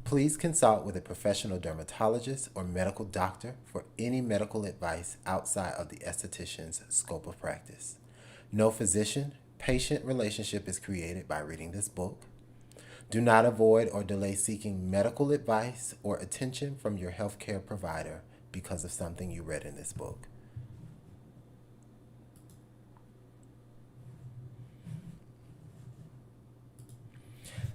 Please consult with a professional dermatologist or medical doctor for any medical advice outside of the esthetician's scope of practice. No physician patient relationship is created by reading this book. Do not avoid or delay seeking medical advice or attention from your healthcare provider because of something you read in this book.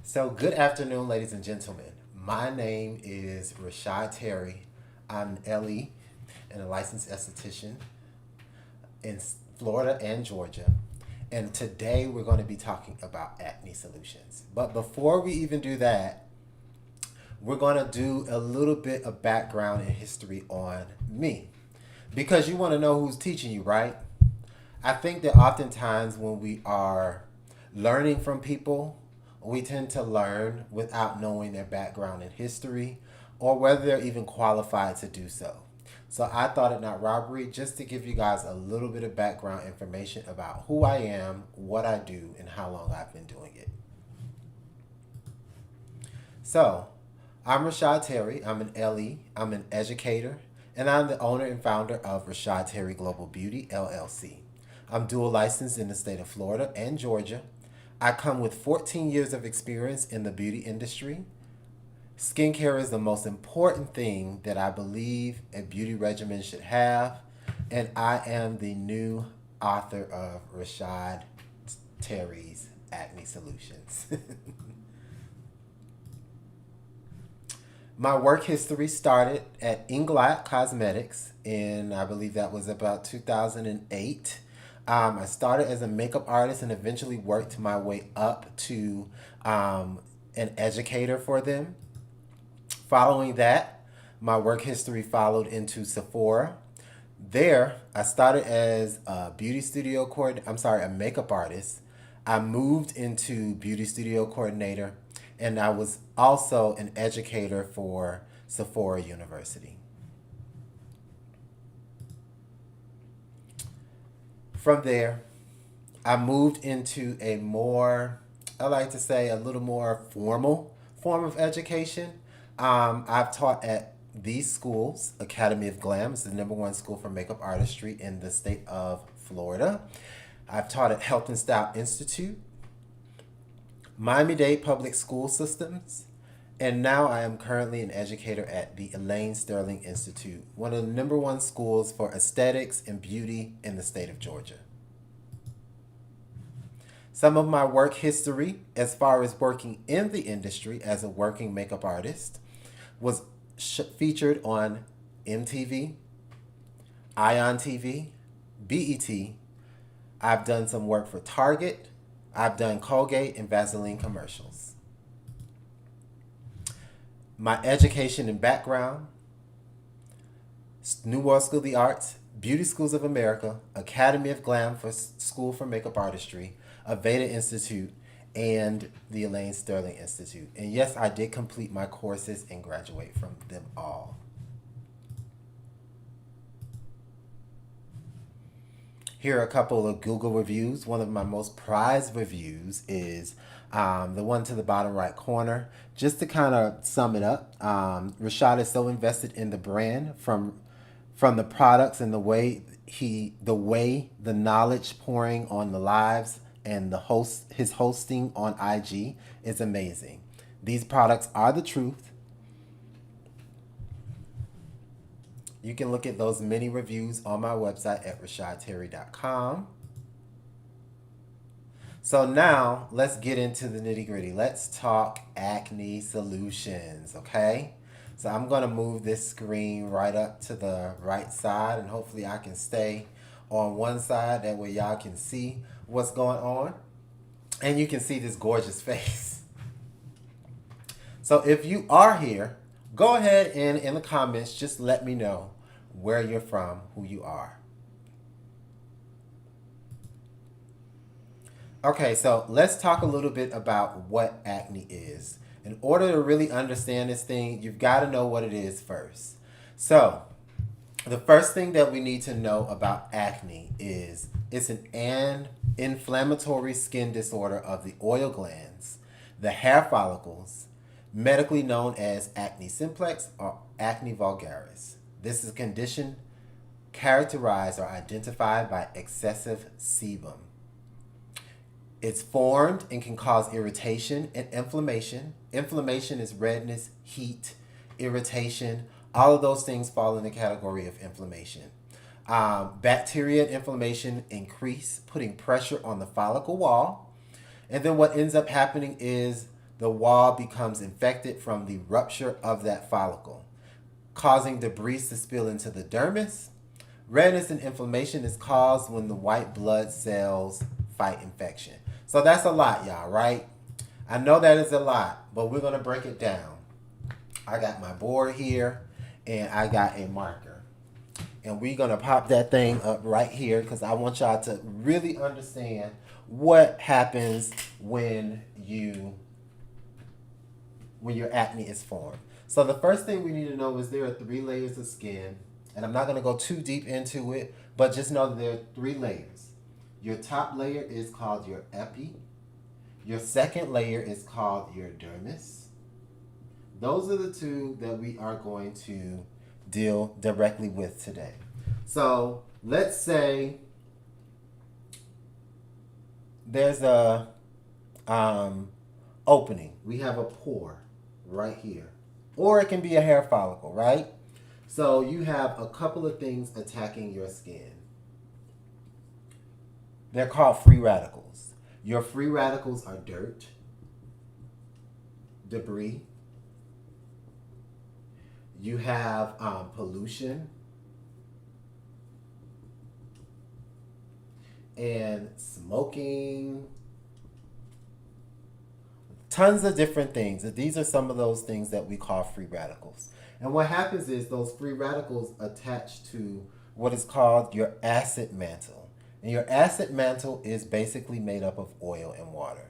So, good afternoon, ladies and gentlemen. My name is Rashad Terry. I'm an LE and a licensed esthetician in Florida and Georgia. And today we're going to be talking about acne solutions. But before we even do that, we're going to do a little bit of background and history on me. Because you want to know who's teaching you, right? I think that oftentimes when we are learning from people, we tend to learn without knowing their background and history or whether they're even qualified to do so. So I thought it not robbery just to give you guys a little bit of background information about who I am, what I do, and how long I've been doing it. So I'm Rashad Terry. I'm an LE. I'm an educator, and I'm the owner and founder of Rashad Terry Global Beauty LLC. I'm dual licensed in the state of Florida and Georgia. I come with 14 years of experience in the beauty industry. Skincare is the most important thing that I believe a beauty regimen should have, and I am the new author of Rashad Terry's Acne Solutions. My work history started at Inglot Cosmetics in, I believe that was about 2008. I started as a makeup artist and eventually worked my way up to an educator for them. Following that, my work history followed into Sephora. There, I started as a a makeup artist. I moved into beauty studio coordinator, and I was also an educator for Sephora University. From there, I moved into a more, I like to say, a little more formal form of education. I've taught at these schools. Academy of Glam is the number one school for makeup artistry in the state of Florida. I've taught at Health and Style Institute, Miami-Dade Public School Systems, and now I am currently an educator at the Elaine Sterling Institute, one of the number one schools for aesthetics and beauty in the state of Georgia. Some of my work history, as far as working in the industry as a working makeup artist, was featured on MTV, Ion TV, BET. I've done some work for Target. I've done Colgate and Vaseline commercials. My education and background: New World School of the Arts, Beauty Schools of America, Academy of Glam for School for Makeup Artistry, Aveda Institute, and the Elaine Sterling Institute. And yes, I did complete my courses and graduate from them all. Here are a couple of Google reviews. One of my most prized reviews is the one to the bottom right corner. Just to kind of sum it up, Rashad is so invested in the brand from the products and the knowledge pouring on the lives and his hosting on IG is amazing. These products are the truth. You can look at those many reviews on my website at rashadterry.com. So now let's get into the nitty gritty. Let's talk acne solutions, okay? So I'm going to move this screen right up to the right side, and hopefully I can stay on one side. That way y'all can see what's going on. And you can see this gorgeous face. So if you are here, go ahead and in the comments, just let me know where you're from, who you are. Okay, so let's talk a little bit about what acne is. In order to really understand this thing, you've got to know what it is first. So, the first thing that we need to know about acne is it's an inflammatory skin disorder of the oil glands, the hair follicles, medically known as acne simplex or acne vulgaris. This is a condition characterized or identified by excessive sebum. It's formed and can cause irritation and inflammation. Inflammation is redness, heat, irritation. All of those things fall in the category of inflammation. Bacteria and inflammation increase, putting pressure on the follicle wall. And then what ends up happening is the wall becomes infected from the rupture of that follicle, causing debris to spill into the dermis. Redness and inflammation is caused when the white blood cells fight infection. So that's a lot, y'all, right? I know that is a lot, but we're going to break it down. I got my board here, and I got a marker. And we're going to pop that thing up right here because I want y'all to really understand what happens when your acne is formed. So the first thing we need to know is there are 3 layers of skin. And I'm not going to go too deep into it, but just know that there are 3 layers. Your top layer is called your epi. Your second layer is called your dermis. Those are the 2 that we are going to deal directly with today. So let's say there's a opening. We have a pore right here. Or it can be a hair follicle, right? So you have a couple of things attacking your skin. They're called free radicals. Your free radicals are dirt, debris. You have pollution and smoking. Tons of different things. These are some of those things that we call free radicals. And what happens is those free radicals attach to what is called your acid mantle. And your acid mantle is basically made up of oil and water.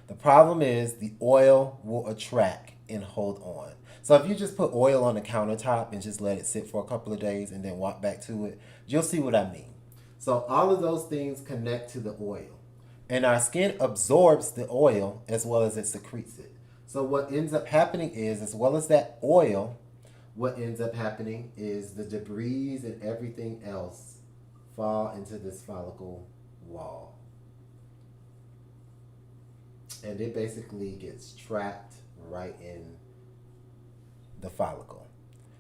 The problem is the oil will attract and hold on. So if you just put oil on the countertop and just let it sit for a couple of days and then walk back to it, you'll see what I mean. So all of those things connect to the oil. And our skin absorbs the oil as well as it secretes it. So what ends up happening is, as well as that oil, what ends up happening is the debris and everything else fall into this follicle wall. And it basically gets trapped right in the follicle.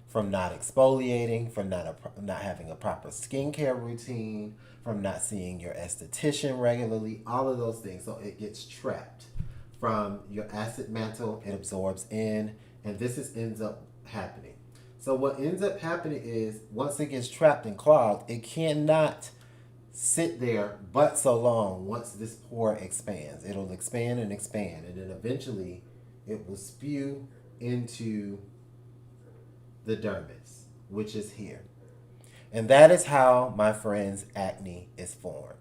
From not exfoliating, from not having a proper skincare routine, from not seeing your esthetician regularly, all of those things. So it gets trapped. From your acid mantle, it absorbs in, and ends up happening. So what ends up happening is once it gets trapped and clogged, it cannot sit there but so long once this pore expands. It'll expand, and then eventually it will spew into the dermis, which is here. And that is how, my friends, acne is formed.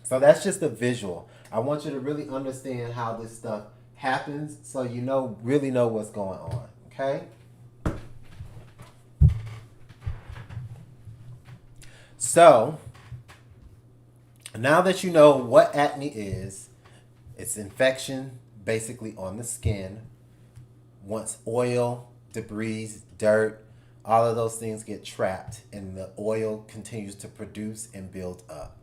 So that's just a visual. I want you to really understand how this stuff happens so you really know what's going on, okay? So, now that you know what acne is, it's infection basically on the skin. Once oil, debris, dirt, all of those things get trapped and the oil continues to produce and build up.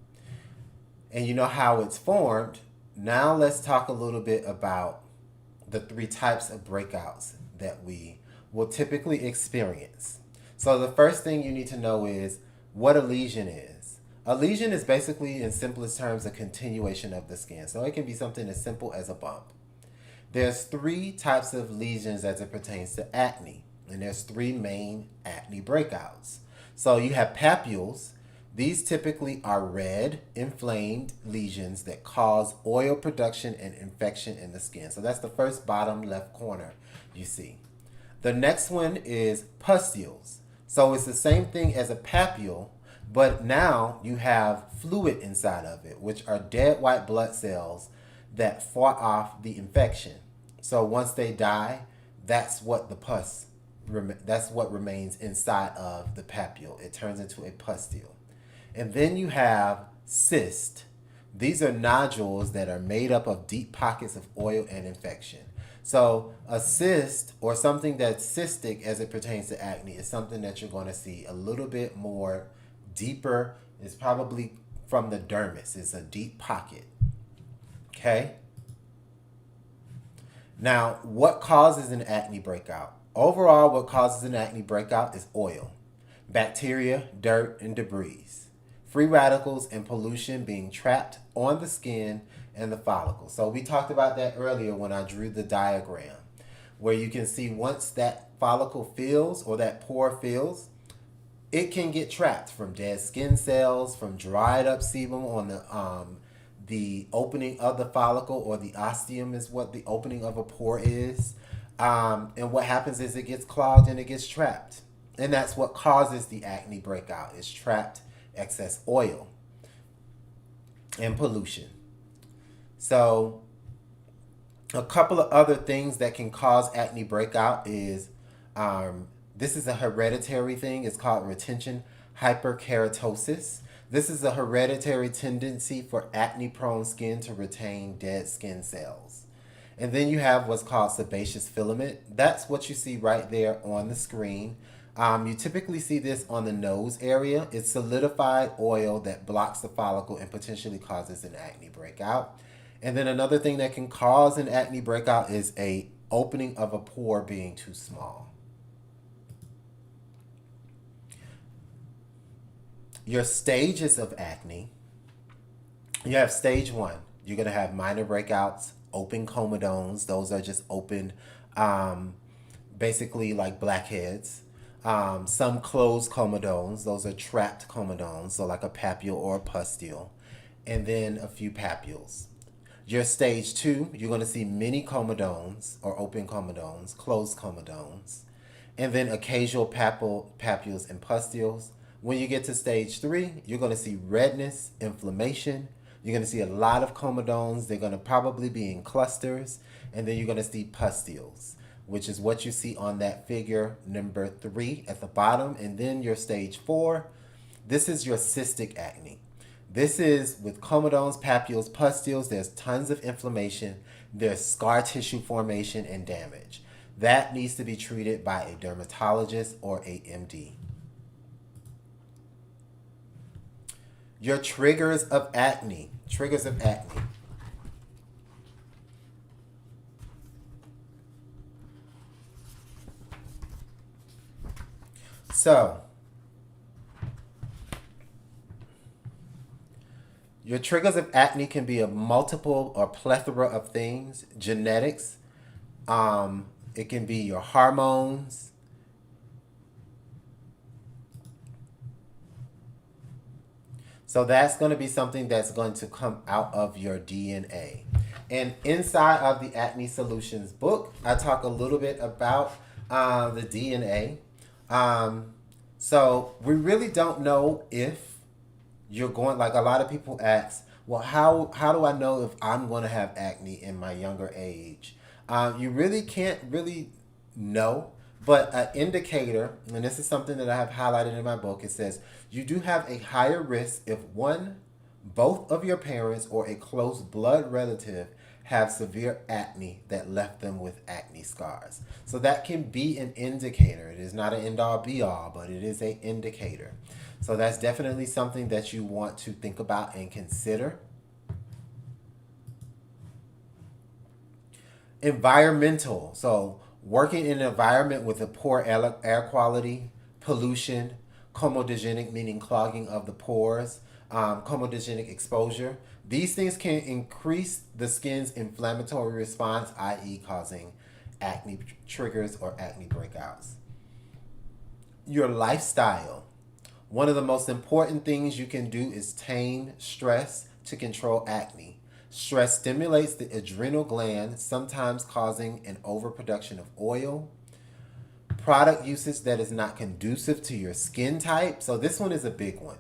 And you know how it's formed. Now let's talk a little bit about the 3 types of breakouts that we will typically experience. So the first thing you need to know is what a lesion is. A lesion is basically, in simplest terms, a continuation of the skin. So it can be something as simple as a bump. There's 3 types of lesions as it pertains to acne. And there's 3 main acne breakouts. So you have papules. These typically are red, inflamed lesions that cause oil production and infection in the skin. So that's the first bottom left corner you see. The next one is pustules. So it's the same thing as a papule, but now you have fluid inside of it, which are dead white blood cells that fought off the infection. So once they die, that's what remains inside of the papule. It turns into a pustule. And then you have cysts. These are nodules that are made up of deep pockets of oil and infection. So a cyst or something that's cystic as it pertains to acne is something that you're going to see a little bit more deeper. It's probably from the dermis. It's a deep pocket. Okay. Now, what causes an acne breakout? Overall, what causes an acne breakout is oil, bacteria, dirt, and debris, free radicals, and pollution being trapped on the skin and the follicle. So, we talked about that earlier when I drew the diagram, where you can see once that follicle fills or that pore fills, it can get trapped from dead skin cells, from dried up sebum on the opening of the follicle, or the ostium is what the opening of a pore is. And what happens is it gets clogged and it gets trapped. And that's what causes the acne breakout, is trapped excess oil and pollution. So a couple of other things that can cause acne breakout is this is a hereditary thing. It's called retention hyperkeratosis. This is a hereditary tendency for acne-prone skin to retain dead skin cells. And then you have what's called sebaceous filament. That's what you see right there on the screen. You typically see this on the nose area. It's solidified oil that blocks the follicle and potentially causes an acne breakout. And then another thing that can cause an acne breakout is a opening of a pore being too small. Your stages of acne, you have stage 1. You're going to have minor breakouts, open comedones. Those are just open, basically like blackheads. Some closed comedones. Those are trapped comedones, so like a papule or a pustule. And then a few papules. Your stage 2, you're going to see many comedones or open comedones, closed comedones, and then occasional papules and pustules. When you get to stage 3, you're going to see redness, inflammation. You're going to see a lot of comedones. They're going to probably be in clusters. And then you're going to see pustules, which is what you see on that figure number 3 at the bottom. And then your stage 4, this is your cystic acne. This is with comedones, papules, pustules. There's tons of inflammation. There's scar tissue formation and damage. That needs to be treated by a dermatologist or a MD. Your triggers of acne. Triggers of acne. So, your triggers of acne can be a multiple or plethora of things. Genetics. It can be your hormones. So that's going to be something that's going to come out of your DNA. And inside of the Acne Solutions book, I talk a little bit about the DNA. So we really don't know if you're going, like a lot of people ask, well, how do I know if I'm going to have acne in my younger age? You really can't really know. But an indicator, and this is something that I have highlighted in my book, it says you do have a higher risk if one, both of your parents, or a close blood relative have severe acne that left them with acne scars. So that can be an indicator. It is not an end all be all, but it is an indicator. So that's definitely something that you want to think about and consider. Environmental. So working in an environment with a poor air quality, pollution, comedogenic, meaning clogging of the pores, comedogenic exposure. These things can increase the skin's inflammatory response, i.e. causing acne triggers or acne breakouts. Your lifestyle. One of the most important things you can do is tame stress to control acne. Stress stimulates the adrenal gland, sometimes causing an overproduction of oil. Product usage that is not conducive to your skin type. So this one is a big one.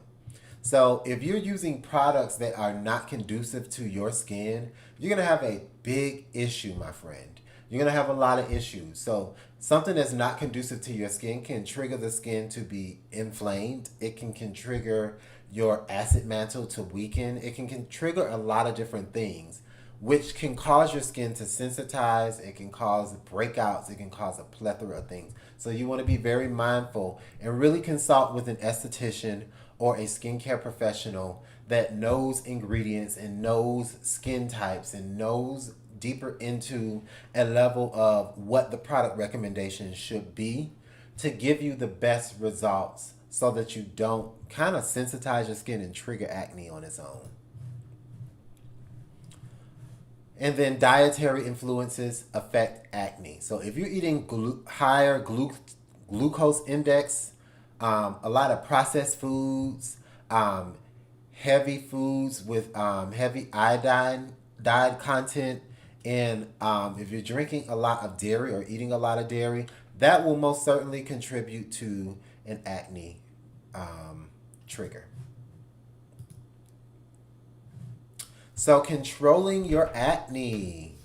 So if you're using products that are not conducive to your skin, you're going to have a big issue, my friend. You're going to have a lot of issues. So something that's not conducive to your skin can trigger the skin to be inflamed. It can trigger your acid mantle to weaken. It can trigger a lot of different things. which can cause your skin to sensitize. It can cause breakouts. It can cause a plethora of things. So you want to be very mindful and really consult with an esthetician or a skincare professional that knows ingredients and knows skin types and knows deeper into a level of what the product recommendation should be to give you the best results so that you don't kind of sensitize your skin and trigger acne on its own. And then dietary influences affect acne. So if you're eating higher glucose index, a lot of processed foods, um, heavy foods with heavy iodine content, and if you're drinking a lot of dairy or eating a lot of dairy, that will most certainly contribute to an acne trigger. So controlling your acne.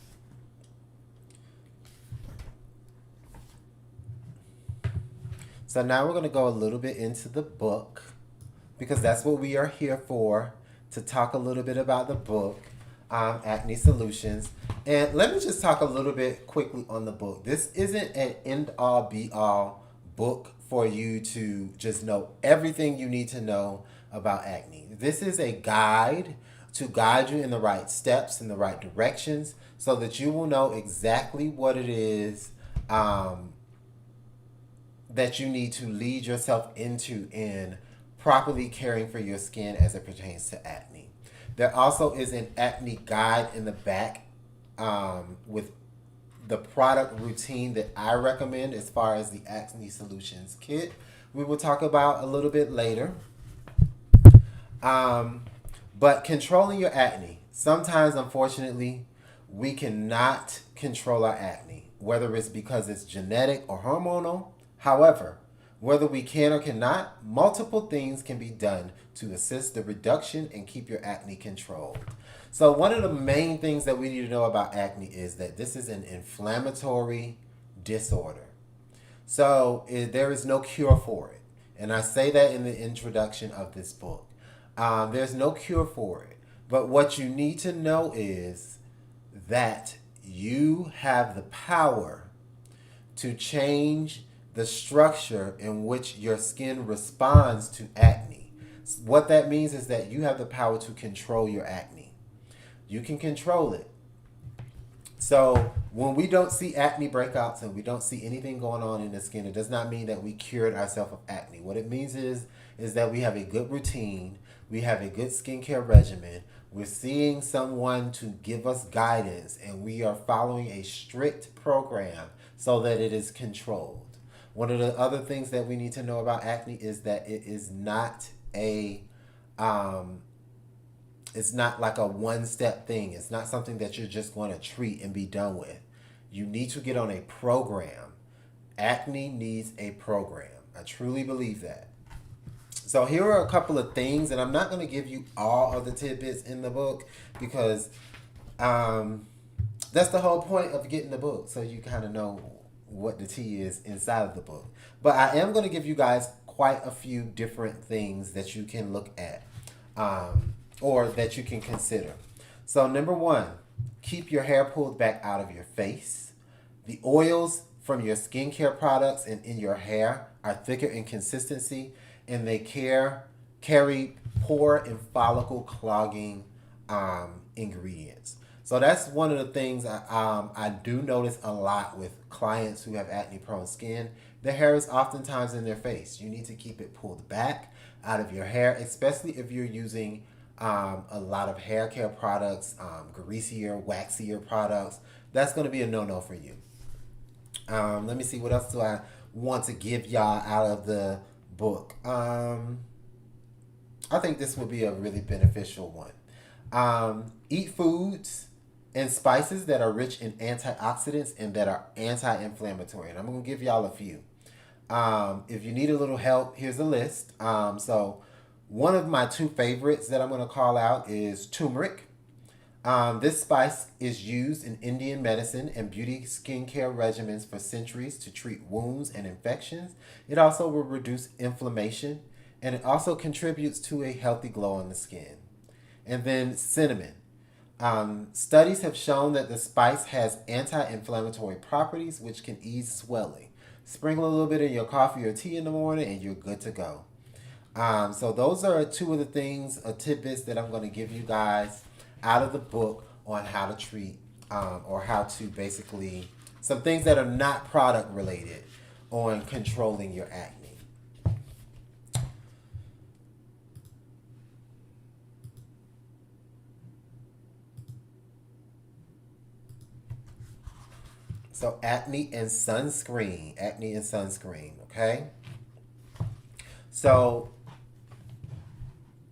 So now we're going to go a little bit into the book because that's what we are here for, to talk a little bit about the book, Acne Solutions. And let me just talk a little bit quickly on the book. This isn't an end all be all book for you to just know everything you need to know about acne. This is a guide to guide you in the right steps, in the right directions, so that you will know exactly what it is that you need to lead yourself into in properly caring for your skin as it pertains to acne. There also is an acne guide in the back with the product routine that I recommend as far as the Acne Solutions kit. We will talk about a little bit later. But controlling your acne. Sometimes, unfortunately, we cannot control our acne, whether it's because it's genetic or hormonal. However, whether we can or cannot, multiple things can be done to assist the reduction and keep your acne controlled. So one of the main things that we need to know about acne is that this is an inflammatory disorder. So there is no cure for it. And I say that in the introduction of this book. There's no cure for it. But what you need to know is that you have the power to change the structure in which your skin responds to acne. What that means is that you have the power to control your acne. You can control it. So when we don't see acne breakouts and we don't see anything going on in the skin, it does not mean that we cured ourselves of acne. What it means is that we have a good routine, we have a good skincare regimen, we're seeing someone to give us guidance, and we are following a strict program so that it is controlled. One of the other things that we need to know about acne is that it is not it's not like a one-step thing. It's not something that you're just going to treat and be done with. You need to get on a program. Acne needs a program. I truly believe that. So here are a couple of things, and I'm not going to give you all of the tidbits in the book because that's the whole point of getting the book, so you kind of know what the tea is inside of the book. But I am going to give you guys quite a few different things that you can look at or that you can consider. So number one, keep your hair pulled back out of your face. The oils from your skincare products and in your hair are thicker in consistency, and they carry pore and follicle clogging ingredients. So that's one of the things I do notice a lot with clients who have acne prone skin. The hair is oftentimes in their face. You need to keep it pulled back out of your hair, especially if you're using a lot of hair care products, greasier, waxier products. That's going to be a no-no for you. Let me see, what else do I want to give y'all out of the book? I think this would be a really beneficial one. Eat foods and spices that are rich in antioxidants and that are anti-inflammatory. And I'm going to give y'all a few. If you need a little help, here's a list. So one of my two favorites that I'm going to call out is turmeric. This spice is used in Indian medicine and beauty skincare regimens for centuries to treat wounds and infections. It also will reduce inflammation, and it also contributes to a healthy glow on the skin. And then cinnamon. Studies have shown that the spice has anti-inflammatory properties, which can ease swelling. Sprinkle a little bit in your coffee or tea in the morning, and you're good to go. So those are two of the things, tidbits that I'm going to give you guys out of the book on how to treat or how to basically some things that are not product related on controlling your acne. So acne and sunscreen. Okay. So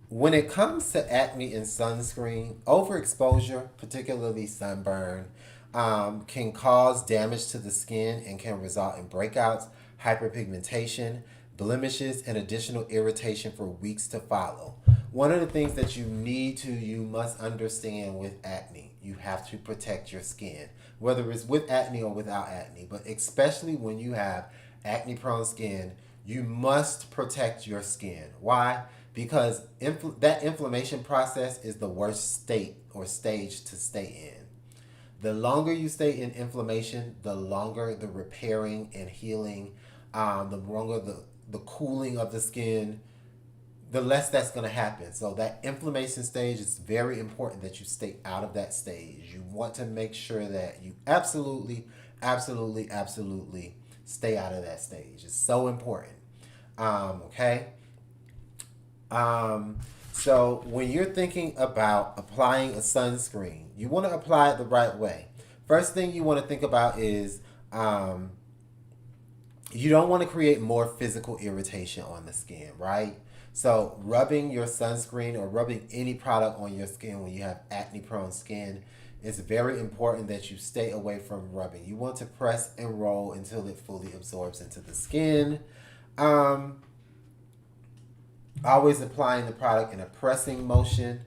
when it comes to acne and sunscreen, overexposure, particularly sunburn, can cause damage to the skin and can result in breakouts, hyperpigmentation, blemishes, and additional irritation for weeks to follow. One of the things that you must understand with acne, you have to protect your skin, whether it's with acne or without acne, but especially when you have acne prone skin, you must protect your skin. Why? Because that inflammation process is the worst state or stage to stay in. The longer you stay in inflammation, the longer the repairing and healing, the longer the cooling of the skin, the less that's going to happen. So that inflammation stage is very important that you stay out of that stage. You want to make sure that you absolutely, absolutely, absolutely stay out of that stage. It's so important. Okay. So when you're thinking about applying a sunscreen, you want to apply it the right way. First thing you want to think about is you don't want to create more physical irritation on the skin, right? So rubbing your sunscreen or rubbing any product on your skin when you have acne prone skin, it's very important that you stay away from rubbing. You want to press and roll until it fully absorbs into the skin. Um, Always applying the product in a pressing motion.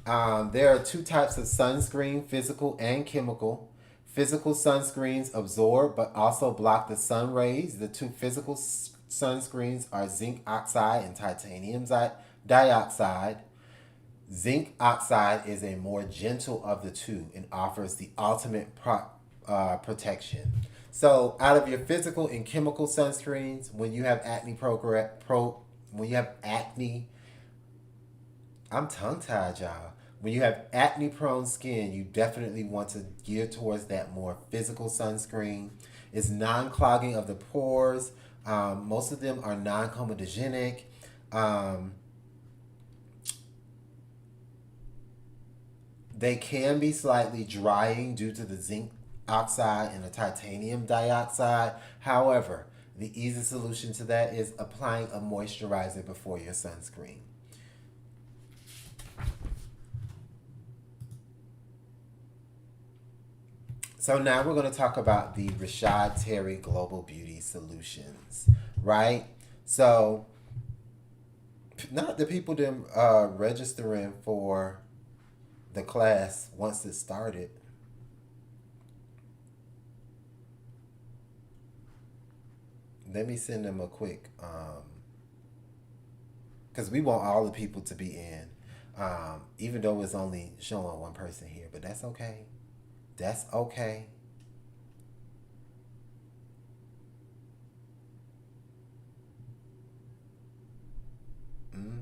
There are two types of sunscreen, physical and chemical. Physical sunscreens absorb but also block the sun rays. The two physical sunscreens are zinc oxide and titanium dioxide. Zinc oxide is a more gentle of the two and offers the ultimate protection. So, out of your physical and chemical sunscreens, when you have when you have acne, I'm tongue tied, y'all. When you have acne prone skin, you definitely want to gear towards that more physical sunscreen. It's non clogging of the pores. Most of them are non comedogenic. Um, They can be slightly drying due to the zinc oxide and the titanium dioxide. However, the easy solution to that is applying a moisturizer before your sunscreen. So now we're going to talk about the Rashad Terry Global Beauty Solutions, right? So not the people them registering for the class once it started. Let me send them a quick because we want all the people to be in, even though it's only showing one person here, but that's okay. That's okay. Hmm.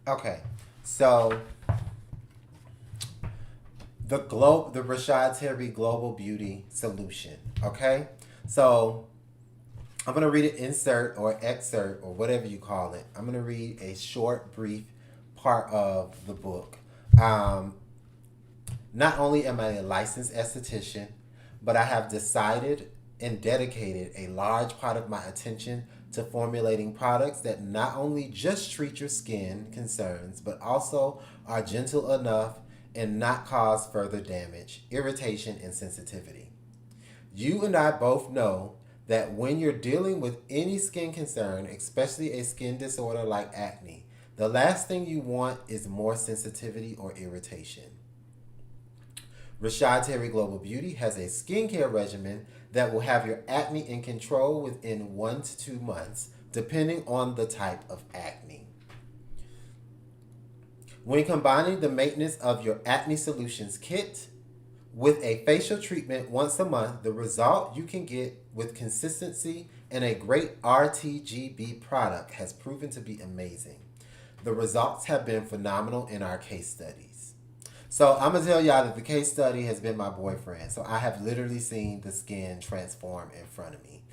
Okay, so the Rashad Terry Global Beauty Solution. Okay, so I'm gonna read an insert or excerpt or whatever you call it. I'm gonna read a short, brief part of the book. Um, Not only am I a licensed esthetician, but I have decided and dedicated a large part of my attention to formulating products that not only just treat your skin concerns, but also are gentle enough and not cause further damage, irritation, and sensitivity. You and I both know that when you're dealing with any skin concern, especially a skin disorder like acne, the last thing you want is more sensitivity or irritation. Rashad Terry Global Beauty has a skincare regimen that will have your acne in control within 1 to 2 months, depending on the type of acne. When combining the maintenance of your acne solutions kit with a facial treatment once a month, the result you can get with consistency and a great RTGB product has proven to be amazing. The results have been phenomenal in our case studies. So I'm gonna tell y'all that the case study has been my boyfriend. So I have literally seen the skin transform in front of me,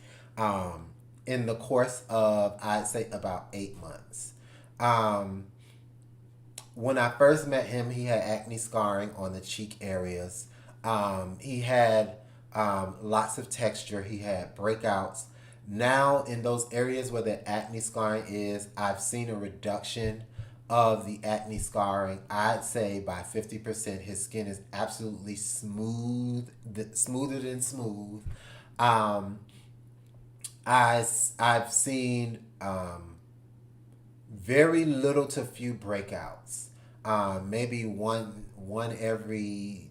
in the course of I'd say about 8 months. Um, when I first met him, he had acne scarring on the cheek areas. He had lots of texture. He had breakouts. Now, in those areas where the acne scarring is, I've seen a reduction of the acne scarring. I'd say by 50%. His skin is absolutely smooth, smoother than smooth. Um, I've seen very little to few breakouts. Maybe one every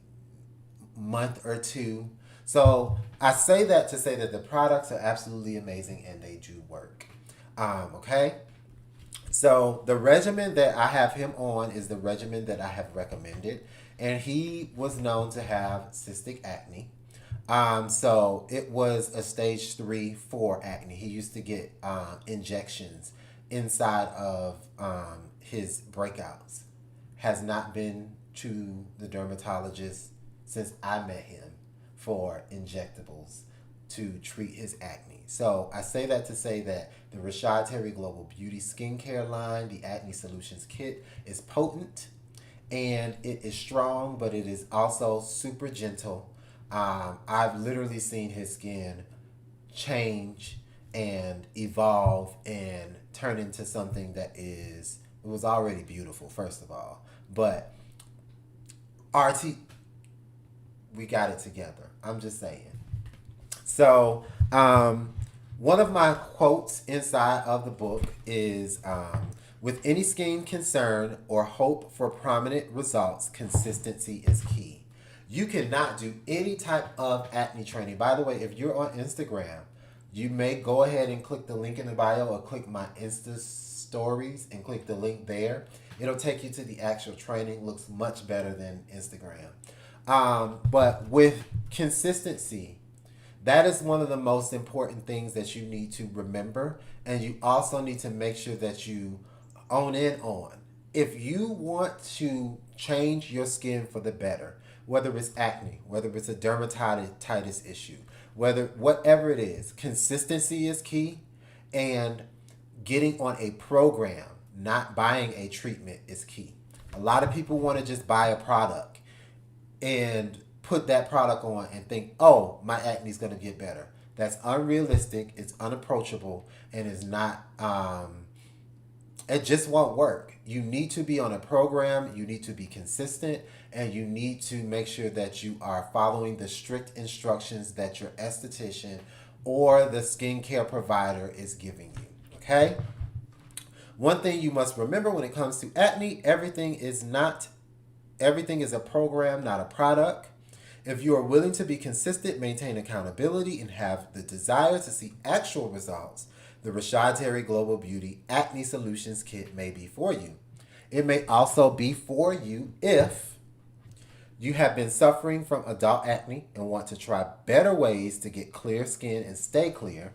month or two. So I say that to say that the products are absolutely amazing and they do work. Okay. So the regimen that I have him on is the regimen that I have recommended, and he was known to have cystic acne. So it was a stage 3, 4 acne. He used to get injections inside of his breakouts. Has not been to the dermatologist since I met him for injectables to treat his acne. So I say that to say that the Rashad Terry Global Beauty Skincare line, the Acne Solutions Kit, is potent and it is strong, but it is also super gentle. I've literally seen his skin change and evolve and turn into something that is, it was already beautiful, first of all. But RT, we got it together. I'm just saying. So, one of my quotes inside of the book is with any skin concern or hope for prominent results, consistency is key. You cannot do any type of acne training. By the way, if you're on Instagram, you may go ahead and click the link in the bio or click my Insta stories and click the link there. It'll take you to the actual training. Looks much better than Instagram. But with consistency, that is one of the most important things that you need to remember. And you also need to make sure that you own in on. If you want to change your skin for the better, whether it's acne, whether it's a dermatitis issue, whether whatever it is, consistency is key, and getting on a program, not buying a treatment, is key. A lot of people want to just buy a product and put that product on and think, oh, my acne is going to get better. That's unrealistic, it's unapproachable, and is not, it just won't work. You need to be on a program, you need to be consistent, and you need to make sure that you are following the strict instructions that your esthetician or the skincare provider is giving you. Okay? One thing you must remember when it comes to acne, everything is a program, not a product. If you are willing to be consistent, maintain accountability, and have the desire to see actual results, the Rashad Terry Global Beauty Acne Solutions Kit may be for you. It may also be for you if you have been suffering from adult acne and want to try better ways to get clear skin and stay clear.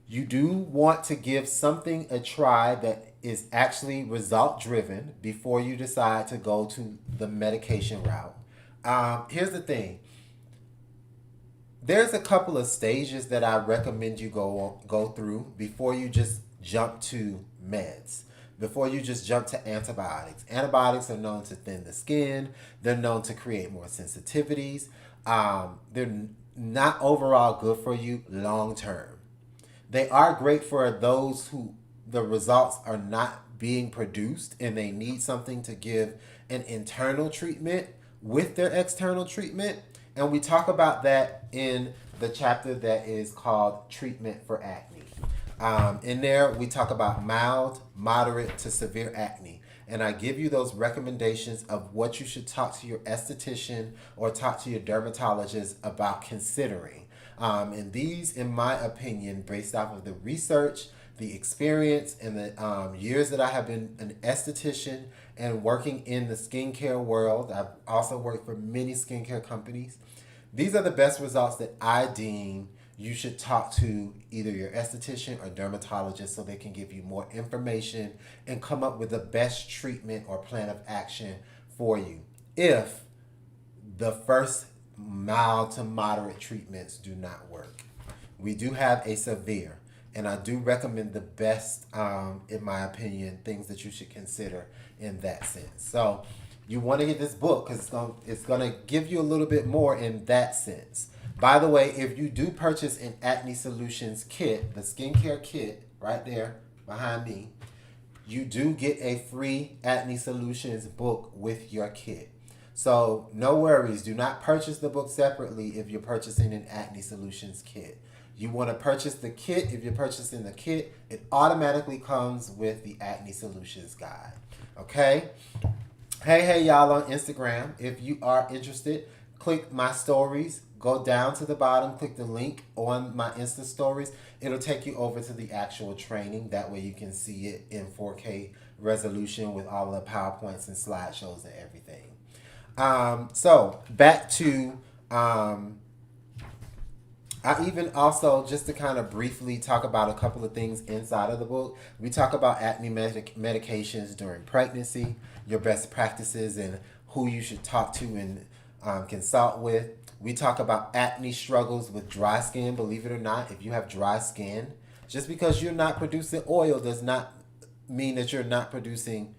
You do want to give something a try that is actually result driven before you decide to go to the medication route. Here's the thing. There's a couple of stages that I recommend you go through before you just jump to meds. Before you just jump to antibiotics. Antibiotics are known to thin the skin. They're known to create more sensitivities. They're not overall good for you long term. They are great for those who the results are not being produced and they need something to give an internal treatment with their external treatment. And we talk about that in the chapter that is called Treatment for Acne. In there, we talk about mild, moderate to severe acne. And I give you those recommendations of what you should talk to your esthetician or talk to your dermatologist about considering. And these, in my opinion, based off of the research, the experience, and the years that I have been an esthetician and working in the skincare world, I've also worked for many skincare companies. These are the best results that I deem you should talk to either your esthetician or dermatologist so they can give you more information and come up with the best treatment or plan of action for you if the first mild to moderate treatments do not work. We do have a severe, and I do recommend the best, in my opinion, things that you should consider in that sense. So you want to get this book because it's gonna give you a little bit more in that sense. By the way, if you do purchase an Acne Solutions kit, the skincare kit right there behind me, you do get a free Acne Solutions book with your kit. So no worries, do not purchase the book separately if you're purchasing an Acne Solutions kit. You want to purchase the kit. If you're purchasing the kit, it automatically comes with the Acne Solutions guide. Okay? Hey, y'all on Instagram. If you are interested, click my stories. Go down to the bottom, click the link on my Insta stories. It'll take you over to the actual training. That way you can see it in 4K resolution with all the PowerPoints and slideshows and everything. So back to, I even also, just to kind of briefly talk about a couple of things inside of the book, we talk about acne medications during pregnancy, your best practices, and who you should talk to and consult with. We talk about acne struggles with dry skin. Believe it or not, if you have dry skin, just because you're not producing oil does not mean that you're not producing.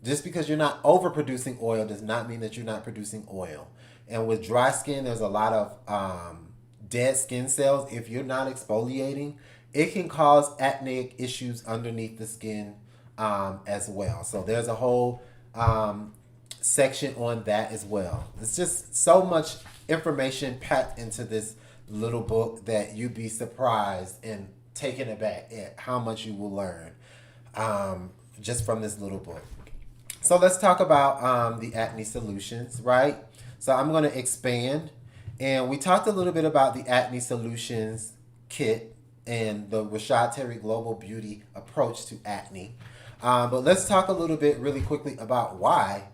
Just because you're not overproducing oil does not mean that you're not producing oil. And with dry skin, there's a lot of dead skin cells. If you're not exfoliating, it can cause acneic issues underneath the skin as well. So there's a whole section on that as well. It's just so much information packed into this little book that you'd be surprised and taken aback at how much you will learn just from this little book. So let's talk about the Acne Solutions, right? So I'm going to expand. And we talked a little bit about the Acne Solutions kit and the Rashad Terry Global Beauty approach to acne. But let's talk a little bit really quickly about why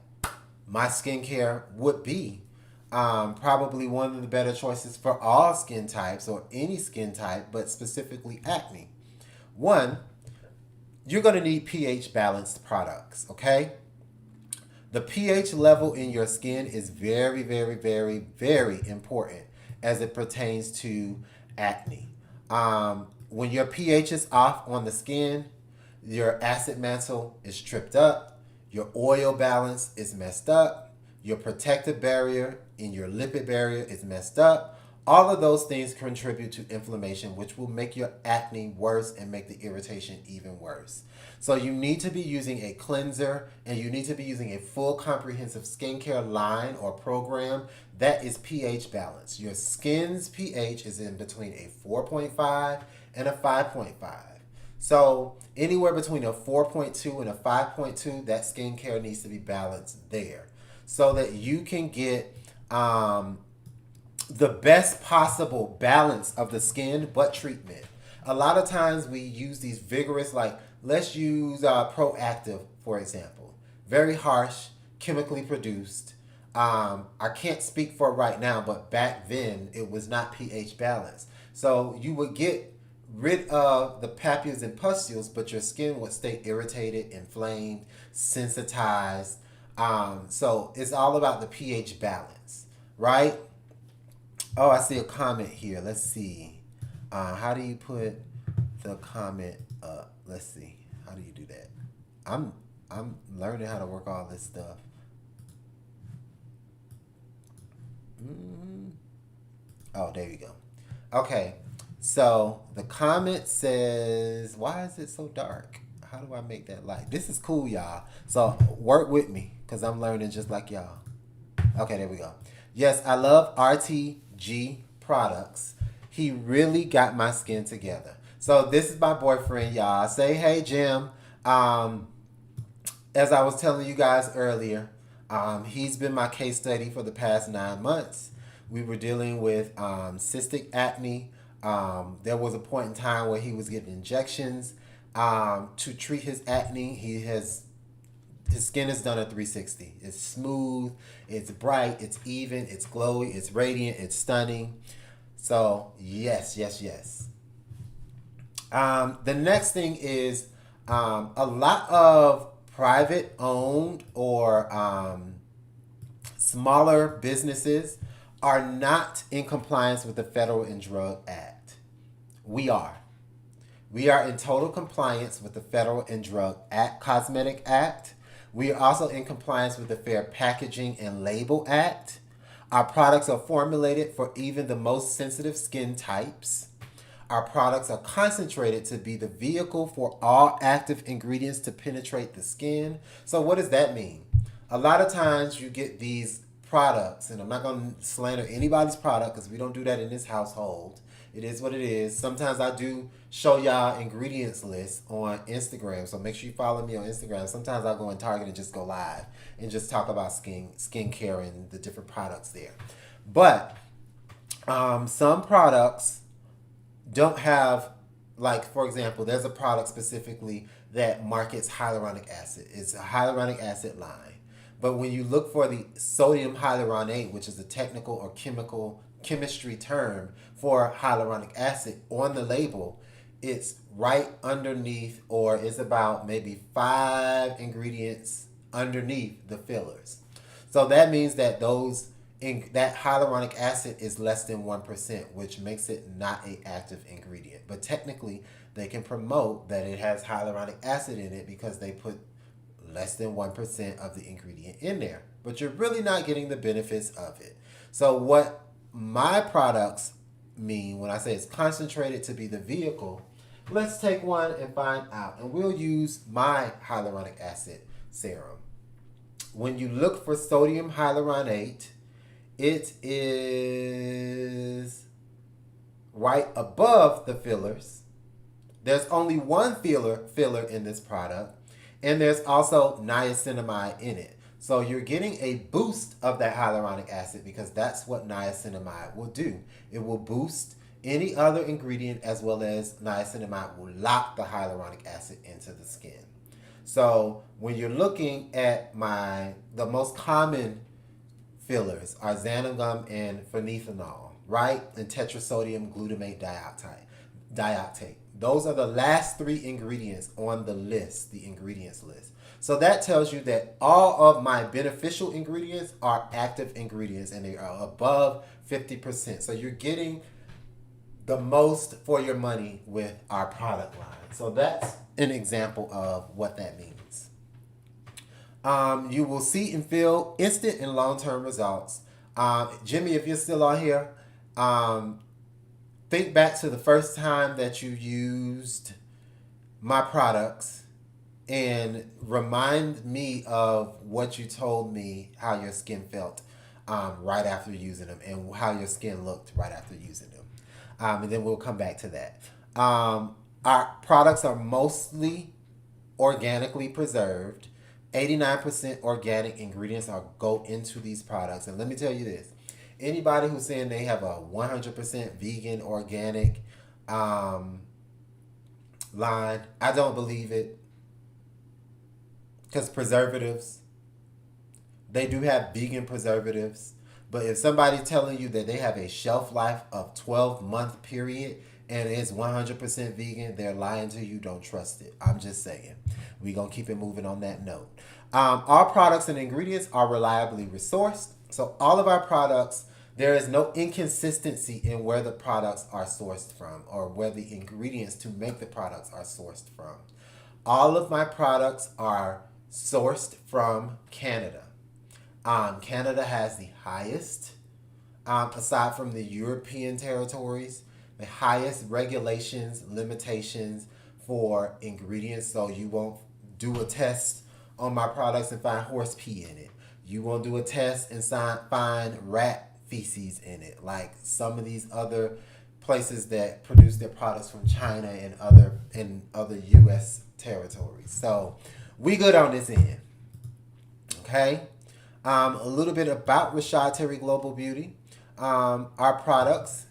my skincare would be probably one of the better choices for all skin types or any skin type, but specifically acne. One, you're going to need pH balanced products, okay? The pH level in your skin is very, very, very, very important as it pertains to acne. When your pH is off on the skin, your acid mantle is tripped up, your oil balance is messed up, your protective barrier in your lipid barrier is messed up. All of those things contribute to inflammation, which will make your acne worse and make the irritation even worse. So you need to be using a cleanser and you need to be using a full comprehensive skincare line or program that is pH balanced. Your skin's pH is in between a 4.5 and a 5.5. So anywhere between a 4.2 and a 5.2, that skincare needs to be balanced there so that you can get the best possible balance of the skin but treatment. A lot of times we use these vigorous, like let's use Proactive, for example. Very harsh, chemically produced. I can't speak for right now, but back then it was not pH balanced. So you would get rid of the papules and pustules, but your skin would stay irritated, inflamed, sensitized. So it's all about the pH balance, right? Oh, I see a comment here. Let's see. How do you put the comment up? Let's see. How do you do that? I'm learning how to work all this stuff. Oh, there you go. Okay. So the comment says, why is it so dark? How do I make that light? This is cool, y'all. So work with me because I'm learning just like y'all. Okay, there we go. Yes, I love RTG products. He really got my skin together. So this is my boyfriend, y'all. Say hey, Jim. Um, as I was telling you guys earlier, he's been my case study for the past 9 months. We were dealing with cystic acne. There was a point in time where he was getting injections to treat his acne. His skin is done a 360. It's smooth, it's bright, it's even, it's glowy, it's radiant, it's stunning. So yes, yes, yes. The next thing is a lot of private owned or smaller businesses are not in compliance with the Federal and Drug Act. We are. We are in total compliance with the Federal and Drug Act, Cosmetic Act. We are also in compliance with the Fair Packaging and Label Act. Our products are formulated for even the most sensitive skin types. Our products are concentrated to be the vehicle for all active ingredients to penetrate the skin. So, what does that mean? A lot of times you get these products, and I'm not going to slander anybody's product because we don't do that in this household. It is what it is. Sometimes I do show y'all ingredients lists on Instagram, so make sure you follow me on Instagram. Sometimes I go in Target and just go live and just talk about skincare and the different products there. But some products don't have, like, for example, there's a product specifically that markets hyaluronic acid. It's a hyaluronic acid line. But when you look for the sodium hyaluronate, which is a technical or chemistry term for hyaluronic acid on the label, it's right underneath, or it's about maybe 5 ingredients underneath the fillers. So that means that that hyaluronic acid is less than 1%, which makes it not an active ingredient. But technically, they can promote that it has hyaluronic acid in it because they put less than 1% of the ingredient in there. But you're really not getting the benefits of it. So what my products mean when I say it's concentrated to be the vehicle, let's take one and find out. And we'll use my hyaluronic acid serum. When you look for sodium hyaluronate, it is right above the fillers. There's only one filler in this product, and there's also niacinamide in it. So you're getting a boost of that hyaluronic acid because that's what niacinamide will do. It will boost any other ingredient, as well as niacinamide will lock the hyaluronic acid into the skin. So when you're looking at the most common fillers are xanthan and phenethanol, right? And tetrasodium glutamate dioctate. Those are the last 3 ingredients on the list, the ingredients list. So that tells you that all of my beneficial ingredients are active ingredients and they are above 50%. So you're getting the most for your money with our product line. So that's an example of what that means. You will see and feel instant and long-term results. Jimmy, if you're still on here, think back to the first time that you used my products and remind me of what you told me, how your skin felt right after using them and how your skin looked right after using them. And then we'll come back to that. Our products are mostly organically preserved. 89% organic ingredients go into these products. And let me tell you this. Anybody who's saying they have a 100% vegan, organic line, I don't believe it. Because preservatives, they do have vegan preservatives. But if somebody's telling you that they have a shelf life of 12-month period and it's 100% vegan, they're lying to you. Don't trust it. I'm just saying. We're going to keep it moving on that note. Our products and ingredients are reliably resourced. So all of our products, there is no inconsistency in where the products are sourced from or where the ingredients to make the products are sourced from. All of my products are sourced from Canada. Canada has the highest, aside from the European territories, the highest regulations, limitations for ingredients. So you won't do a test on my products and find horse pee in it. You won't do a test and find rat feces in it, like some of these other places that produce their products from China and other U.S. territories. So we good on this end. Okay. A little bit about Rashad Terry Global Beauty. Our products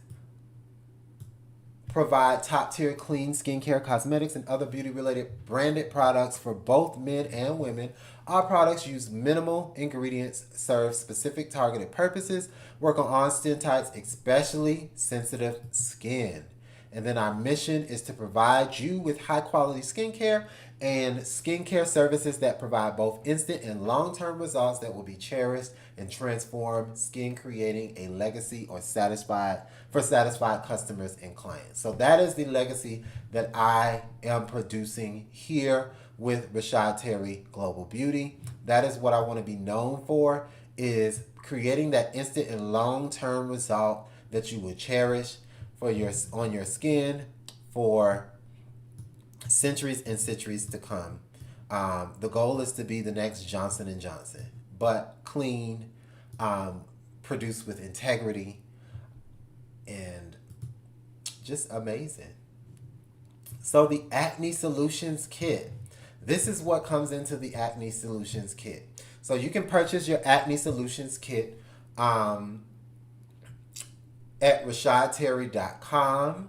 provide top tier clean skincare, cosmetics, and other beauty related branded products for both men and women. Our products use minimal ingredients, serve specific targeted purposes, work on skin types, especially sensitive skin. And then our mission is to provide you with high quality skincare and skincare services that provide both instant and long term results that will be cherished and transform skin, creating a legacy or satisfied customers and clients. So that is the legacy that I am producing here with Rashad Terry Global Beauty. That is what I want to be known for, is creating that instant and long term result that you will cherish on your skin for centuries and centuries to come. The goal is to be the next Johnson and Johnson, but clean, produced with integrity, and just amazing. So the Acne Solutions Kit. This is what comes into the Acne Solutions Kit. So you can purchase your Acne Solutions Kit at rashadterry.com.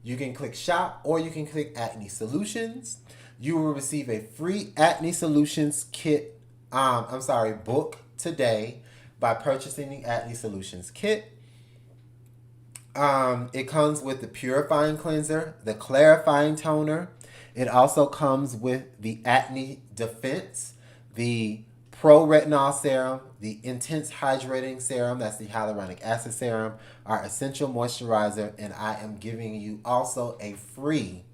You can click shop or you can click Acne Solutions. You will receive a free Acne Solutions Kit, book today by purchasing the Acne Solutions Kit. It comes with the purifying cleanser, the clarifying toner. It also comes with the Acne Defense, the Pro Retinol Serum, the Intense Hydrating Serum, that's the hyaluronic acid serum, our Essential Moisturizer, and I am giving you also a free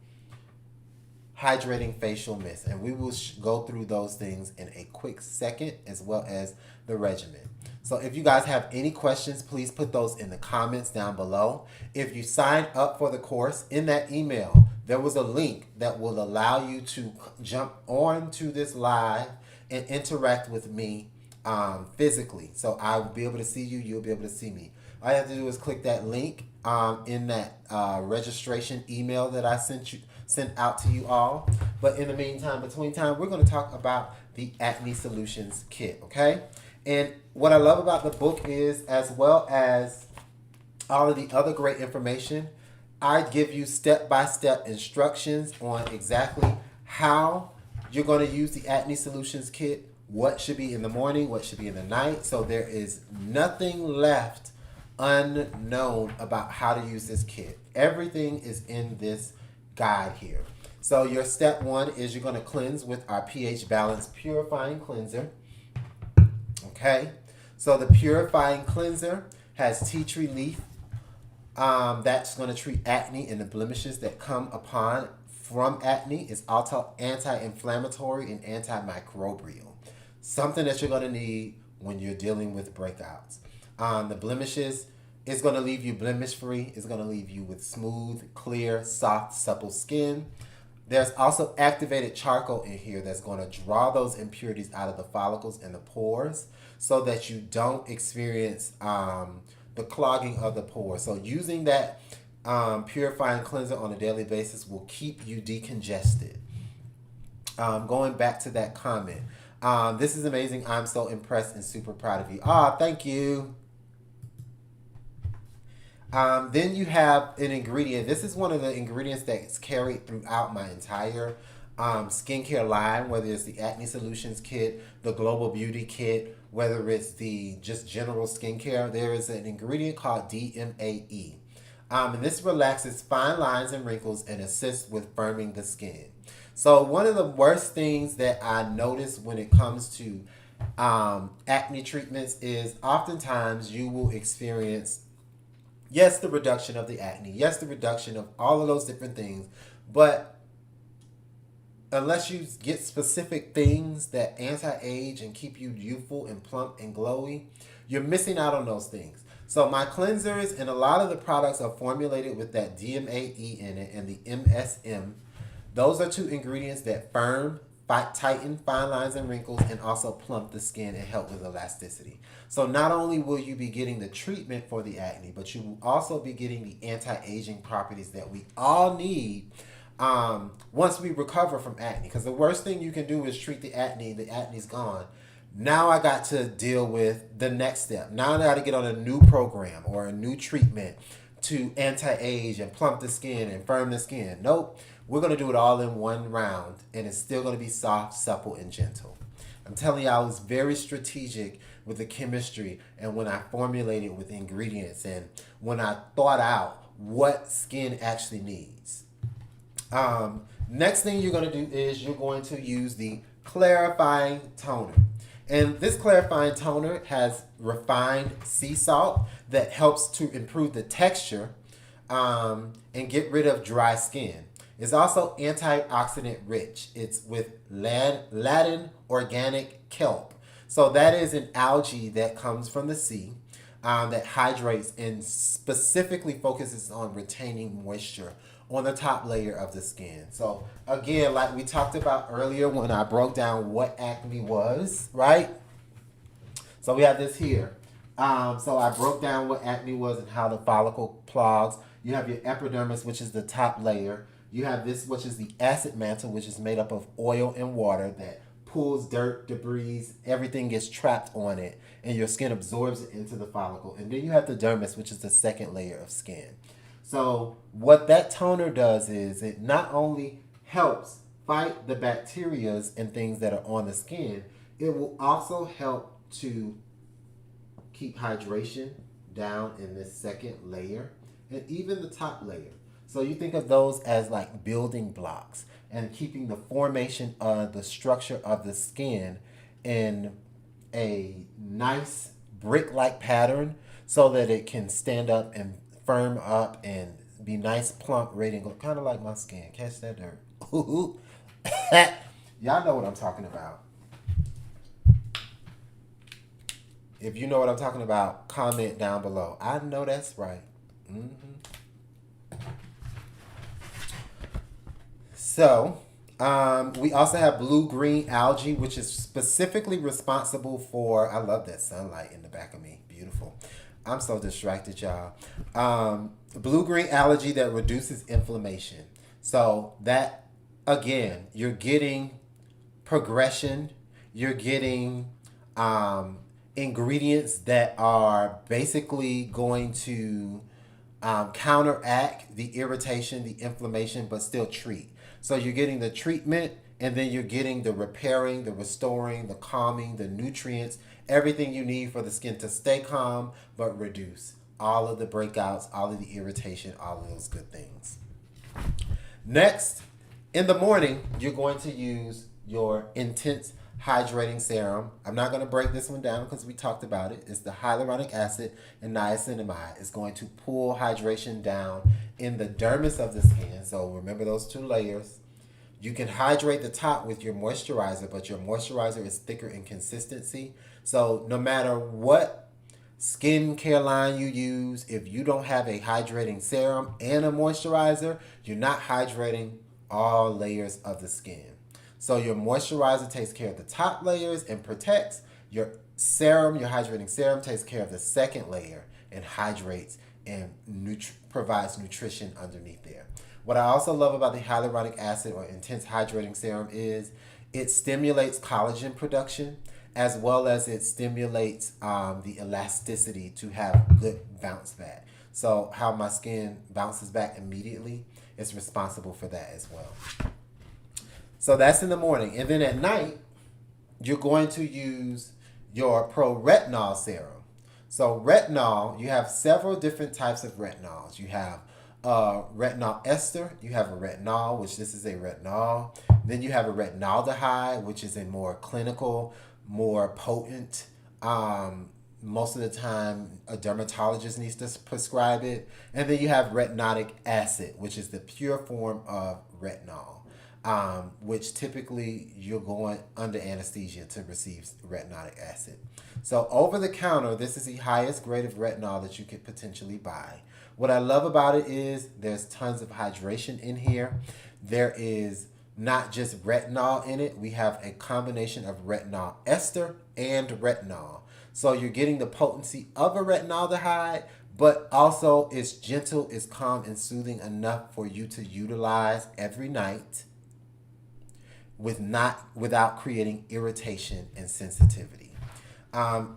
hydrating facial mist. And we will go through those things in a quick second, as well as the regimen. So if you guys have any questions, please put those in the comments down below. If you sign up for the course, in that email, there was a link that will allow you to jump on to this live and interact with me physically. So I'll be able to see you, you'll be able to see me. All you have to do is click that link in that registration email that I sent out to you all. But in the meantime, between time, we're going to talk about the Acne Solutions Kit, okay? And what I love about the book is, as well as all of the other great information, I give you step-by-step instructions on exactly how you're going to use the Acne Solutions Kit, what should be in the morning, what should be in the night. So there is nothing left unknown about how to use this kit. Everything is in this guide here. So your step one is you're going to cleanse with our pH Balance Purifying Cleanser. Okay, so the Purifying Cleanser has tea tree leaf. That's going to treat acne and the blemishes that come upon from acne. It's also anti-inflammatory and antimicrobial. Something that you're going to need when you're dealing with breakouts. The blemishes is going to leave you blemish free. It's going to leave you with smooth, clear, soft, supple skin. There's also activated charcoal in here that's going to draw those impurities out of the follicles and the pores so that you don't experience the clogging of the pores. So using that purifying cleanser on a daily basis will keep you decongested. Going back to that comment. This is amazing. I'm so impressed and super proud of you. Thank you. Then you have an ingredient. This is one of the ingredients that's carried throughout my entire skincare line, whether it's the Acne Solutions Kit, the Global Beauty Kit, whether it's the just general skincare. There is an ingredient called DMAE. And this relaxes fine lines and wrinkles and assists with firming the skin. So one of the worst things that I notice when it comes to acne treatments is oftentimes you will experience, yes, the reduction of the acne, yes, the reduction of all of those different things, but unless you get specific things that anti-age and keep you youthful and plump and glowy, you're missing out on those things. So my cleansers and a lot of the products are formulated with that DMAE in it and the MSM. Those are two ingredients that firm, fight, tighten fine lines and wrinkles, and also plump the skin and help with elasticity. So not only will you be getting the treatment for the acne, but you will also be getting the anti-aging properties that we all need once we recover from acne. Because the worst thing you can do is treat the acne. The acne's gone. Now I got to deal with the next step. Now I got to get on a new program or a new treatment to anti-age and plump the skin and firm the skin. Nope. We're going to do it all in one round, and it's still going to be soft, supple, and gentle. I'm telling you, I was very strategic with the chemistry and when I formulated with ingredients and when I thought out what skin actually needs. Next thing you're going to do is you're going to use the clarifying toner. And this clarifying toner has refined sea salt that helps to improve the texture and get rid of dry skin. It's also antioxidant rich. It's with Latin organic kelp. So that is an algae that comes from the sea that hydrates and specifically focuses on retaining moisture on the top layer of the skin. So again, like we talked about earlier when I broke down what acne was, right? So we have this here. So I broke down what acne was and how the follicle clogs. You have your epidermis, which is the top layer. You have this, which is the acid mantle, which is made up of oil and water that pulls dirt, debris, everything gets trapped on it, and your skin absorbs it into the follicle. And then you have the dermis, which is the second layer of skin. So what that toner does is it not only helps fight the bacterias and things that are on the skin, it will also help to keep hydration down in this second layer and even the top layer. So you think of those as like building blocks and keeping the formation of the structure of the skin in a nice brick-like pattern so that it can stand up and firm up and be nice, plump, radiant, kind of like my skin. Catch that dirt. Y'all know what I'm talking about. If you know what I'm talking about, comment down below. I know that's right. So, we also have blue-green algae, which is specifically responsible for, I love that sunlight in the back of me. Beautiful. I'm so distracted, y'all. Blue-green algae that reduces inflammation. So that, again, you're getting progression. You're getting ingredients that are basically going to counteract the irritation, the inflammation, but still treat. So you're getting the treatment, and then you're getting the repairing, the restoring, the calming, the nutrients, everything you need for the skin to stay calm, but reduce all of the breakouts, all of the irritation, all of those good things. Next, in the morning, you're going to use your intense hydrating serum. I'm not going to break this one down because we talked about it. It's the hyaluronic acid and niacinamide. It's going to pull hydration down in the dermis of the skin. So remember those two layers. You can hydrate the top with your moisturizer, but your moisturizer is thicker in consistency. So no matter what skincare line you use, if you don't have a hydrating serum and a moisturizer, you're not hydrating all layers of the skin. So your moisturizer takes care of the top layers and protects. Your serum, your hydrating serum, takes care of the second layer and hydrates and provides nutrition underneath there. What I also love about the hyaluronic acid or intense hydrating serum is it stimulates collagen production as well as it stimulates the elasticity to have good bounce back. So how my skin bounces back immediately is responsible for that as well. So that's in the morning. And then at night, you're going to use your pro-retinol serum. So retinol, you have several different types of retinols. You have retinol ester, you have a retinol, which this is a retinol. Then you have a retinaldehyde, which is a more clinical, more potent. Most of the time, a dermatologist needs to prescribe it. And then you have retinoic acid, which is the pure form of retinol. which typically you're going under anesthesia to receive retinoic acid. So over the counter, this is the highest grade of retinol that you could potentially buy. What I love about it is there's tons of hydration in here. There is not just retinol in it. We have a combination of retinol ester and retinol. So you're getting the potency of a retinaldehyde, but also it's gentle, it's calm and soothing enough for you to utilize every night without creating irritation and sensitivity.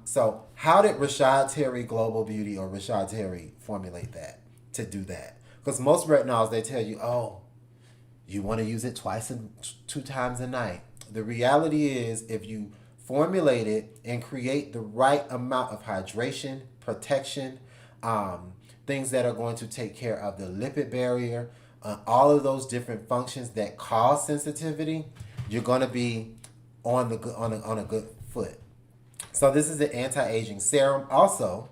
So how did Rashad Terry Global Beauty or Rashad Terry formulate that to do that? Because most retinols, they tell you, oh, you want to use it twice and 2 times a night. The reality is, if you formulate it and create the right amount of hydration, protection, things that are going to take care of the lipid barrier, all of those different functions that cause sensitivity, you're going to be on a good foot. So this is an anti-aging serum also.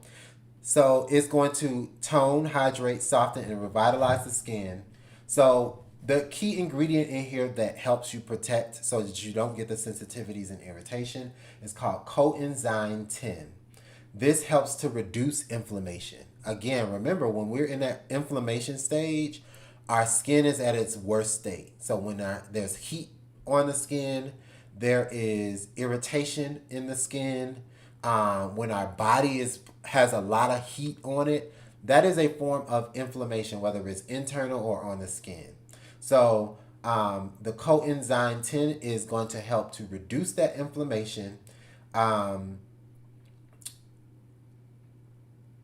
So it's going to tone, hydrate, soften, and revitalize the skin. So the key ingredient in here that helps you protect so that you don't get the sensitivities and irritation is called coenzyme 10. This helps to reduce inflammation. Again, remember, when we're in that inflammation stage, our skin is at its worst state. So when there's heat on the skin, there is irritation in the skin. When our body has a lot of heat on it, that is a form of inflammation, whether it's internal or on the skin. So the coenzyme 10 is going to help to reduce that inflammation,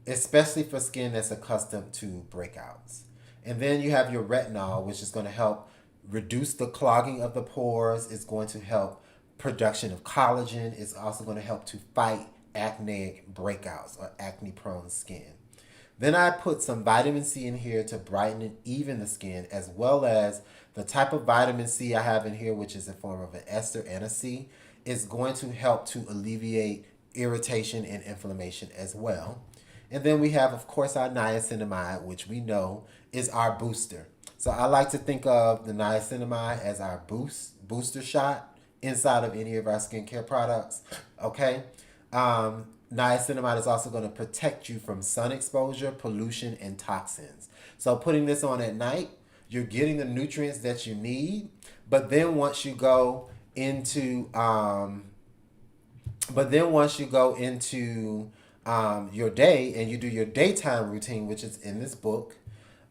especially for skin that's accustomed to breakouts. And then you have your retinol, which is going to help reduce the clogging of the pores. It's going to help production of collagen. It's also going to help to fight acneic breakouts or acne-prone skin. Then I put some vitamin C in here to brighten and even the skin, as well as the type of vitamin C I have in here, which is a form of an ester and a C, is going to help to alleviate irritation and inflammation as well. And then we have, of course, our niacinamide, which we know is our booster. So I like to think of the niacinamide as our booster shot inside of any of our skincare products. Okay. Niacinamide is also going to protect you from sun exposure, pollution, and toxins. So putting this on at night, you're getting the nutrients that you need. But then once you go into your day and you do your daytime routine, which is in this book,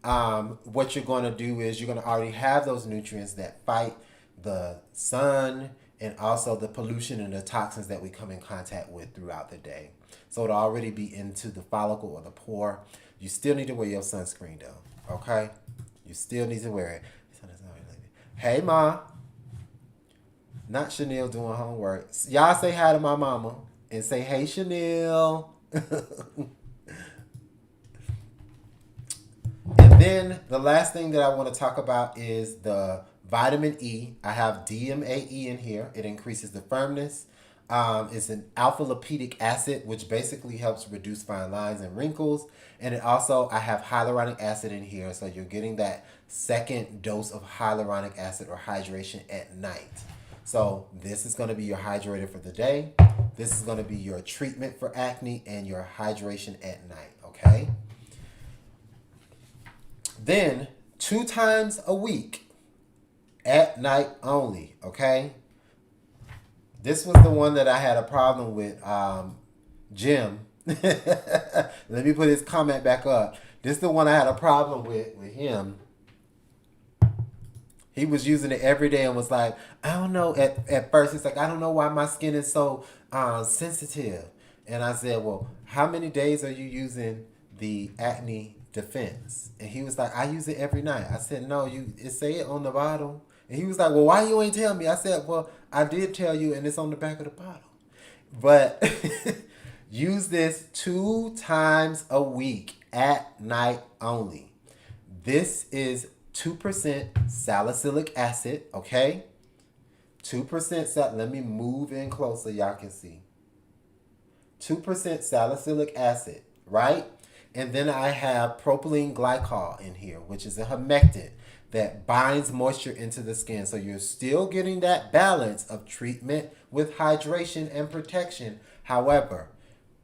what you're going to do is you're going to already have those nutrients that fight the sun and also the pollution and the toxins that we come in contact with throughout the day. So it'll already be into the follicle or the pore. You still need to wear your sunscreen though, okay? You still need to wear it. Hey, Ma. Not Chanel doing homework. Y'all say hi to my mama and say, hey, Chanel. And then the last thing that I want to talk about is the vitamin E. I have DMAE in here. It increases the firmness. It's an alpha lipidic acid, which basically helps reduce fine lines and wrinkles. And it also, I have hyaluronic acid in here. So you're getting that second dose of hyaluronic acid or hydration at night. So this is going to be your hydrator for the day. This is going to be your treatment for acne and your hydration at night. Okay. Then 2 times a week at night only. Okay. This was the one that I had a problem with, Jim. Let me put his comment back up. This is the one I had a problem with him. He was using it every day and was like, I don't know. At first, he's like, I don't know why my skin is so sensitive. And I said, well, how many days are you using the acne defense? And he was like, I use it every night. I said, no, it say it on the bottle. And he was like, well, why you ain't tell me? I said, well, I did tell you, and it's on the back of the bottle. But use this 2 times a week at night only. This is 2% salicylic acid, okay? 2% let me move in closer, y'all can see. 2% salicylic acid, right? And then I have propylene glycol in here, which is a humectant. that binds moisture into the skin. So you're still getting that balance of treatment with hydration and protection. However,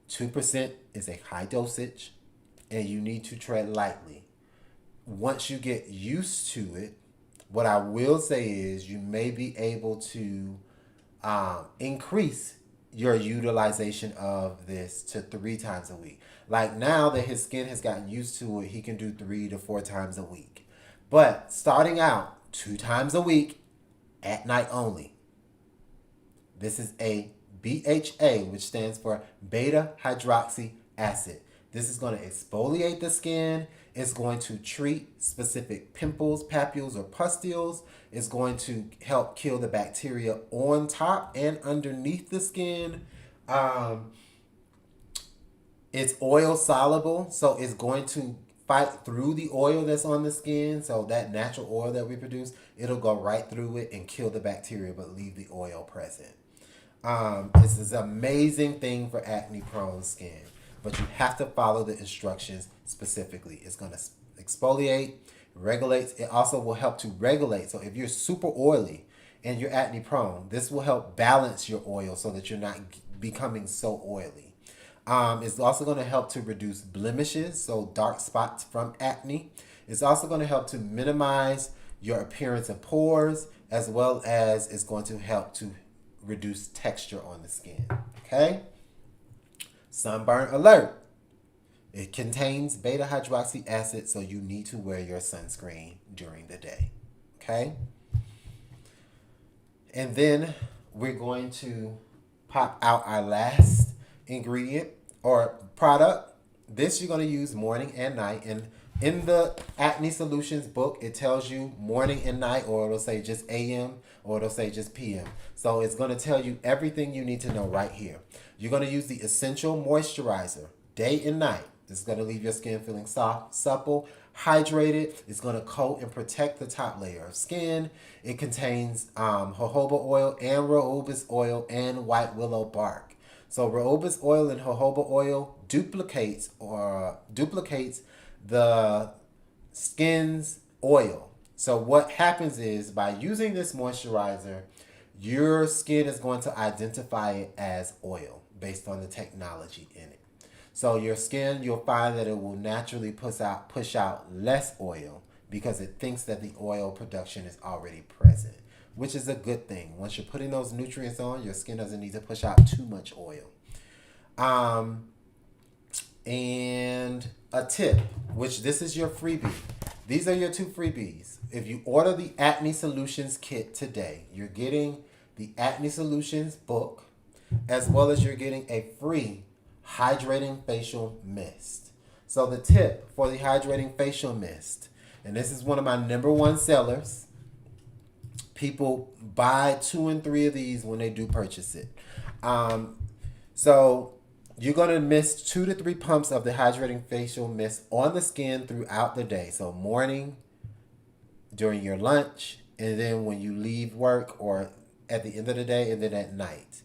2% is a high dosage and you need to tread lightly. Once you get used to it, what I will say is you may be able to increase your utilization of this to 3 times a week. Like now that his skin has gotten used to it, he can do 3 to 4 times a week. But starting out 2 times a week at night only. This is a BHA, which stands for beta hydroxy acid. This is going to exfoliate the skin. It's going to treat specific pimples, papules, or pustules. It's going to help kill the bacteria on top and underneath the skin. It's oil soluble, so it's going to fight through the oil that's on the skin. So that natural oil that we produce, it'll go right through it and kill the bacteria, but leave the oil present. This is an amazing thing for acne prone skin, but you have to follow the instructions specifically. It's going to exfoliate, regulates. It also will help to regulate. So if you're super oily and you're acne prone, this will help balance your oil so that you're not becoming so oily. It's also going to help to reduce blemishes, so dark spots from acne. It's also going to help to minimize your appearance of pores, as well as it's going to help to reduce texture on the skin. Okay? Sunburn alert. It contains beta hydroxy acid, so you need to wear your sunscreen during the day. Okay? And then we're going to pop out our last ingredient or product. This you're going to use morning and night. And in the Acne Solutions book, it tells you morning and night, or it'll say just AM, or it'll say just PM. So it's going to tell you everything you need to know right here. You're going to use the Essential Moisturizer day and night. This is going to leave your skin feeling soft, supple, hydrated. It's going to coat and protect the top layer of skin. It contains jojoba oil and rooibos oil and white willow bark. So rooibos oil and jojoba oil duplicates the skin's oil. So what happens is by using this moisturizer, your skin is going to identify it as oil based on the technology in it. So your skin, you'll find that it will naturally push out less oil because it thinks that the oil production is already present, which is a good thing. Once you're putting those nutrients on, your skin doesn't need to push out too much oil. And a tip, which this is your freebie. These are your 2 freebies. If you order the Acne Solutions kit today, you're getting the Acne Solutions book, as well as you're getting a free hydrating facial mist. So the tip for the hydrating facial mist, and this is one of my #1 sellers. People buy 2 and 3 of these when they do purchase it. So you're going to mist 2 to 3 pumps of the hydrating facial mist on the skin throughout the day. So morning, during your lunch, and then when you leave work, or at the end of the day, and then at night.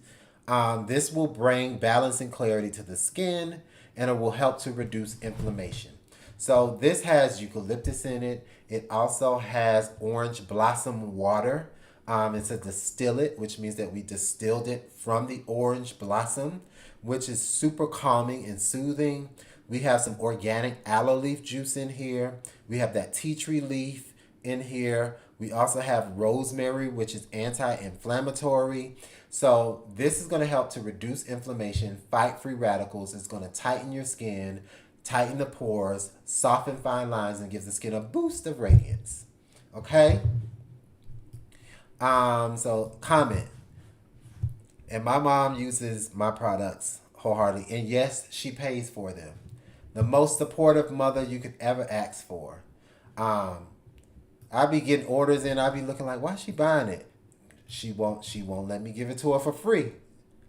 This will bring balance and clarity to the skin, and it will help to reduce inflammation. So this has eucalyptus in it. It also has orange blossom water. It's a distillate, which means that we distilled it from the orange blossom, which is super calming and soothing. We have some organic aloe leaf juice in here. We have that tea tree leaf in here. We also have rosemary, which is anti-inflammatory. So this is going to help to reduce inflammation, fight free radicals. It's going to tighten your skin, tighten the pores, soften fine lines, and gives the skin a boost of radiance. Okay? So comment. And my mom uses my products wholeheartedly. And yes, she pays for them. The most supportive mother you could ever ask for. I be getting orders in. I be looking like, why is she buying it? She won't let me give it to her for free.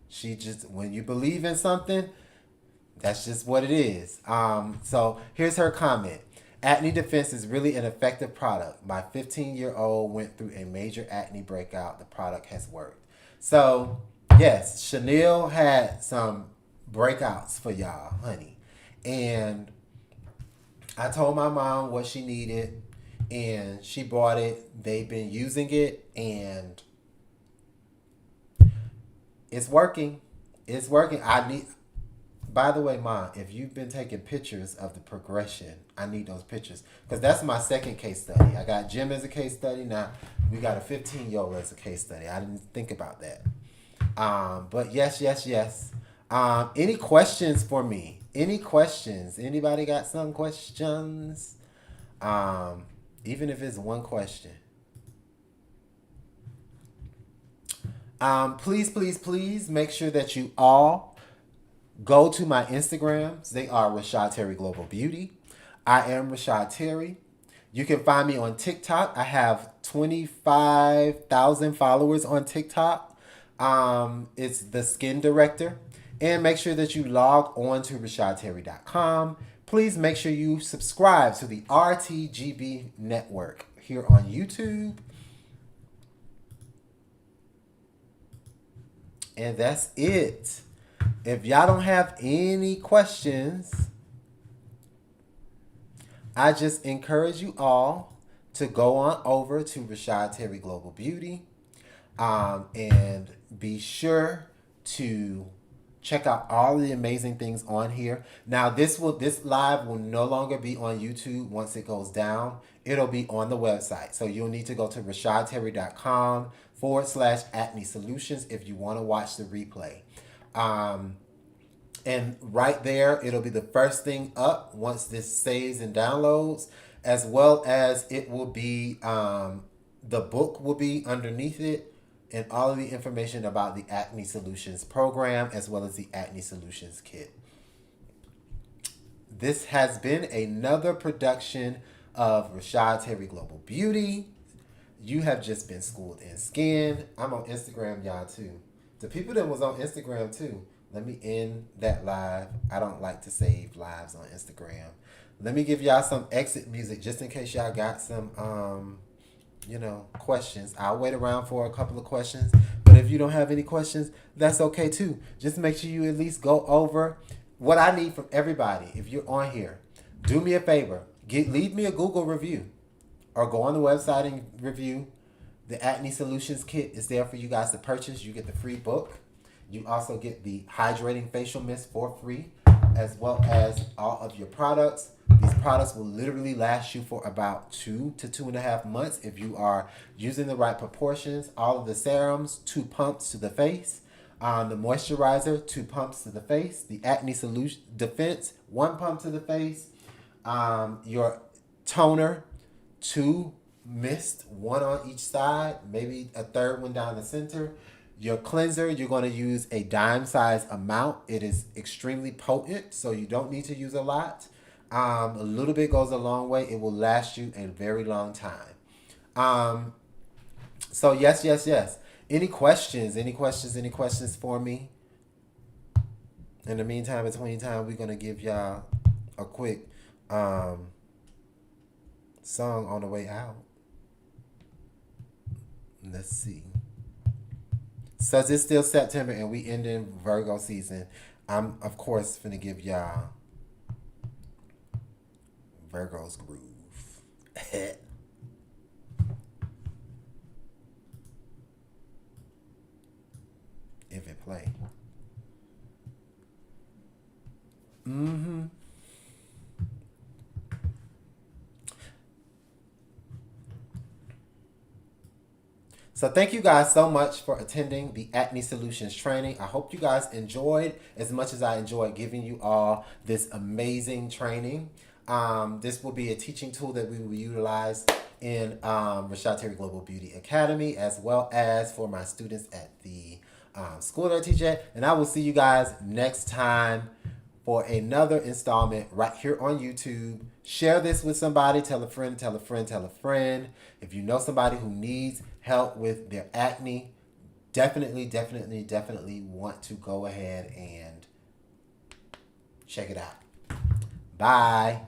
She just, when you believe in something, that's just what it is. So here's her comment. Acne Defense is really an effective product. My 15-year-old went through a major acne breakout. The product has worked. So yes, Chanel had some breakouts for y'all, honey. And I told my mom what she needed. and she bought it. They've been using it, and it's working. It's working. I need. By the way, Mom, if you've been taking pictures of the progression, I need those pictures because that's my second case study. I got Jim as a case study. Now we got a 15-year-old as a case study. I didn't think about that. But yes, yes, yes. Any questions for me? Any questions? Anybody got some questions? Even if it's one question. Please, please, please make sure that you all go to my Instagrams. They are Rashad Terry Global Beauty. I am Rashad Terry. You can find me on TikTok. I have 25,000 followers on TikTok. It's the Skin Director. And make sure that you log on to RashadTerry.com. Please make sure you subscribe to the RTGB network here on YouTube. And that's it. If y'all don't have any questions, I just encourage you all to go on over to Rashad Terry Global Beauty, and be sure to check out all the amazing things on here. Now, this live will no longer be on YouTube once it goes down. It'll be on the website. So you'll need to go to rashadterry.com/acne solutions if you want to watch the replay. And right there, it'll be the first thing up once this saves and downloads, as well as it will be, the book will be underneath it, and all of the information about the Acne Solutions program, as well as the Acne Solutions kit. This has been another production of Rashad Terry Global Beauty. You have just been schooled in skin. I'm on Instagram, y'all, too. The people that was on Instagram, too. Let me end that live. I don't like to save lives on Instagram. Let me give y'all some exit music just in case y'all got some, questions. I'll wait around for a couple of questions. But if you don't have any questions, that's okay too. Just make sure you at least go over what I need from everybody. If you're on here, do me a favor. Leave me a Google review or go on the website and review. The Acne Solutions kit is there for you guys to purchase. You get the free book. You also get the hydrating facial mist for free, as well as all of your products. These products will literally last you for about 2 to 2.5 months if you are using the right proportions. All of the serums, 2 pumps to the face. The moisturizer, 2 pumps to the face. The Acne Solution Defense, 1 pump to the face. Your toner, 2 mist, 1 on each side, maybe a third one down the center. Your cleanser, you're going to use a dime size amount. It is extremely potent, so you don't need to use a lot. A little bit goes a long way. It will last you a very long time. So yes, yes, yes. Any questions? Any questions? Any questions for me? In the meantime, between time, we're going to give y'all a quick song on the way out. Let's see. So it's still September and we end in Virgo season. I'm, of course, finna give y'all Virgo's groove. If it play. Mm-hmm. So thank you guys so much for attending the Acne Solutions training. I hope you guys enjoyed as much as I enjoyed giving you all this amazing training. This will be a teaching tool that we will utilize in Rashad Terry Global Beauty Academy, as well as for my students at the school that I teach at. And I will see you guys next time for another installment right here on YouTube. Share this with somebody. Tell a friend, tell a friend, tell a friend. If you know somebody who needs help with their acne, definitely want to go ahead and check it out. Bye.